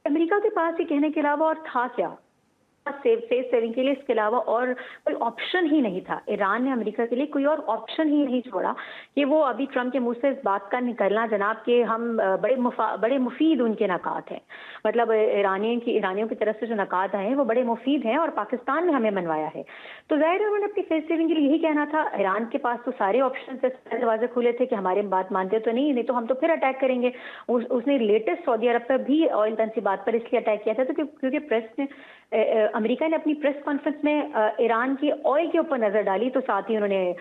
America के पास ये कहने के अलावा और था क्या? सेफ सेविंग के लिए इसके अलावा और कोई ऑप्शन ही नहीं था। ईरान ने अमेरिका के लिए कोई और ऑप्शन ही नहीं छोड़ा कि वो अभी ट्रम्प के मुंह से इस बात का निकलना जनाब कि हम बड़े मुफीद उनके नकात हैं। मतलब ईरानियों की तरफ से जो नकात आए हैं वो बड़े मुफीद हैं और पाकिस्तान ने हमें मनवाया है। तो ज़ाहिर है उन्होंने अपनी सेफ सेविंग के लिए यही कहना था। ईरान के पास तो सारे ऑप्शन थे, दरवाजे खुले थे कि हमारी बात मानते तो नहीं तो हम तो फिर अटैक करेंगे। उसने लेटेस्ट सऊदी अरब पर भी ऑयल तनसीबात पर इसलिए अटैक किया था तो क्योंकि प्रेस ने अमेरिका ने अपनी प्रेस कॉन्फ्रेंस में ईरान की ऑयल के ऊपर नजर डाली तो साथ ही उन्होंने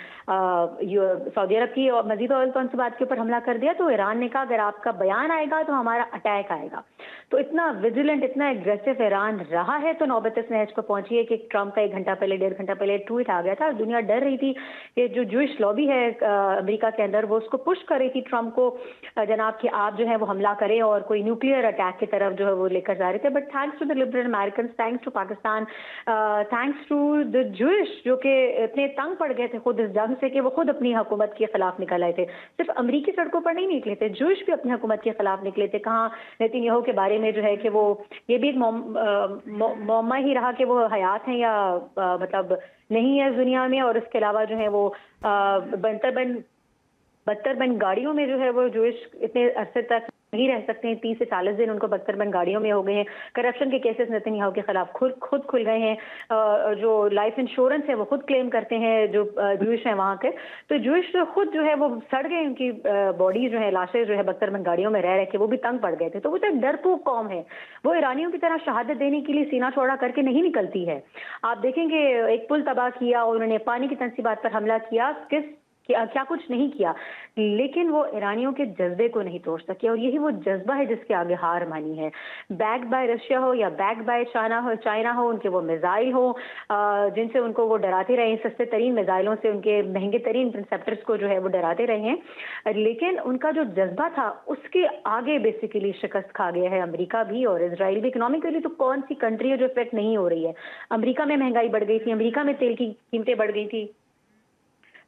सऊदी अरब की और मजीद ऑयल तनसीबात के ऊपर हमला कर दिया। तो ईरान ने कहा अगर आपका बयान आएगा तो हमारा अटैक आएगा। तो इतना विजिलेंट, इतना एग्रेसिव ईरान रहा है तो नौबत इस नहज को पहुंची है कि ट्रम्प का 1 घंटा पहले ट्वीट आ गया था। दुनिया डर रही थी कि जो जूइश लॉबी है अमेरिका के अंदर वो उसको पुश कर रही थी ट्रम्प को जनाब कि आप जो है वो हमला करें और कोई न्यूक्लियर अटैक की तरफ जो है वो लेकर जा रहे थे। But thanks to the liberal American, thanks to Pakistan, thanks to the Jewish जो कि इतने तंग पड़ गए थे खुद इस जंग से कि वो खुद अपनी हुकूमत के खिलाफ निकल आए थे। सिर्फ अमरीकी सड़कों पर नहीं निकले थे, जूइश भी अपनी हुकूमत के खिलाफ निकले थे। कहाँ नेतन्याहू के बारे में जो है कि वो ये भी एक मौमा ही रहा कि वो हयात हैं या मतलब नहीं है इस दुनिया में। और इसके अलावा जो है वो बदतर बन गाड़ियों में जो है वो जूइश इतने अरसे तक नहीं रह सकते हैं। 30 से 40 दिन उनको बदतर बन गाड़ियों में हो गए हैं। करप्शन के केसेस नेतन्याहू के खिलाफ खुद खुल गए हैं। जो लाइफ इंश्योरेंस है वो खुद क्लेम करते हैं जो जूइश हैं वहाँ के। तो जूइश खुद जो है वो सड़ गए, उनकी बॉडी जो है, लाशें जो है बदतर बन गाड़ियों में रह रहे के वो भी तंग पड़ गए थे। तो वो तो डरपोक कौम है, वो ईरानियों की तरह शहादत देने के लिए सीना चौड़ा करके नहीं निकलती है। आप देखेंगे एक पुल तबाह किया, उन्होंने पानी की तनसीबात पर हमला किया, क्या कुछ नहीं किया, लेकिन वो ईरानियों के जज्बे को नहीं तोड़ सके। और यही वो जज्बा है जिसके आगे हार मानी है। बैक बाय रशिया हो या बैक बाय चाइना हो, उनके वो मिसाइल हो जिनसे उनको वो डराते रहे, सस्ते तरीन मिसाइलों से उनके महंगे तरीन इंटरसेप्टर्स को जो है वो डराते रहे हैं। लेकिन उनका जो जज्बा था उसके आगे बेसिकली शिकस्त खा गया है अमेरिका भी और इसराइल भी। इकोनॉमिकली तो कौन सी कंट्री है जो इफेक्ट नहीं हो रही है? अमेरिका में महंगाई बढ़ गई थी, अमेरिका में तेल की कीमतें बढ़ गई थी।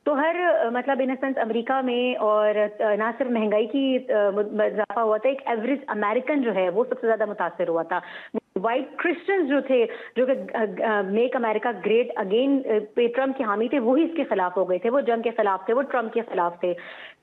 तो हर मतलब इन सेंस अमेरिका में और ना सिर्फ महंगाई की इजाफा हुआ था, एक एवरेज अमेरिकन जो है वो सबसे ज्यादा मुतासर हुआ था। वाइट क्रिश्चियंस जो थे जो कि मेक अमेरिका ग्रेट अगेन पे ट्रम्प के हामी थे, वही इसके खिलाफ हो गए थे। वो जंग के खिलाफ थे, वो ट्रम्प के खिलाफ थे।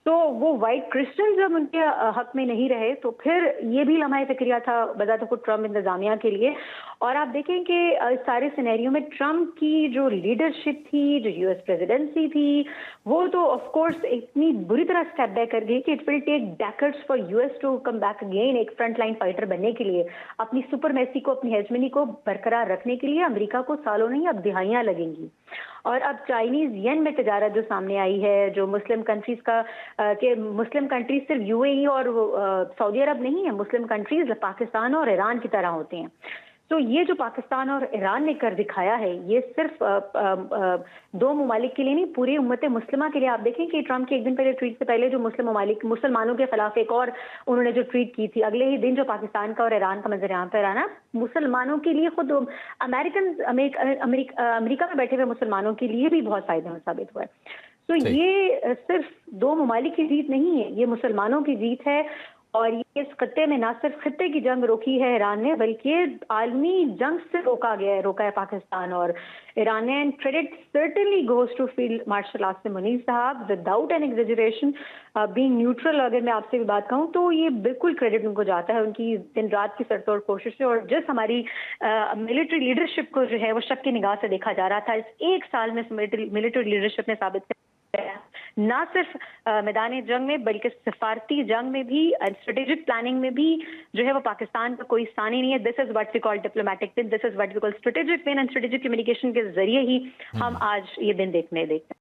तो वो वाइट क्रिश्चियन जब उनके हक में नहीं रहे तो फिर ये भी लम्हा फिक्रिया था बजाते खुद ट्रम्प इंतजामिया के लिए। और आप देखें कि इस सारे सिनेरियो में ट्रम्प की जो लीडरशिप थी, जो यूएस प्रेसिडेंसी थी, वो तो ऑफ कोर्स इतनी बुरी तरह स्टेप बैक कर गई कि it will take decades for US to come back again एक फ्रंट लाइन फाइटर बनने के लिए। अपनी सुपरमेसी को, अपनी हेजमनी को बरकरार रखने के लिए अमेरिका को सालों नहीं अब दिहाइयां लगेंगी। और अब चाइनीज येन में तजारत जो सामने आई है, जो मुस्लिम कंट्रीज का कि मुस्लिम कंट्रीज सिर्फ यूएई और सऊदी अरब नहीं है, मुस्लिम कंट्रीज पाकिस्तान और ईरान की तरह होते हैं। तो ये जो पाकिस्तान और ईरान ने कर दिखाया है ये सिर्फ दो ममालिक के लिए नहीं, पूरी उम्मत मुस्लिमा के लिए। आप देखें कि ट्रम्प के एक दिन पहले ट्वीट से पहले जो मुसलमानों के खिलाफ एक और उन्होंने जो ट्वीट की थी, अगले ही दिन जो पाकिस्तान का और ईरान का मंजर यहाँ पर आना, मुसलमानों के लिए खुद अमेरिका में बैठे हुए मुसलमानों के लिए भी बहुत फायदेमंद साबित हुआ है। तो ये सिर्फ दो ममालिक की जीत नहीं है, ये मुसलमानों की जीत है। और ये इस खत्ते में ना सिर्फ खत्ते की जंग रोकी है ईरान ने, बल्कि आलमी जंग से रोका है पाकिस्तान और ईरान ने। And credit certainly goes to field marshal Asim Munir sahab without an exaggeration, being neutral. अगर मैं आपसे भी बात कहूँ तो ये बिल्कुल क्रेडिट उनको जाता है, उनकी दिन रात की सरतोड़ कोशिश है। और जिस हमारी मिलिट्री लीडरशिप को जो है वो शक की निगाह से देखा जा रहा था, इस एक साल में मिलिट्री लीडरशिप ने साबित ना सिर्फ मैदान जंग में बल्कि सिफारती जंग में भी, स्ट्रेटेजिक प्लानिंग में भी जो है वो पाकिस्तान का कोई स्थान ही नहीं है। This is what we call diplomatic win, this is what we call strategic win. And strategic communication के जरिए ही हम आज ये दिन देखते हैं।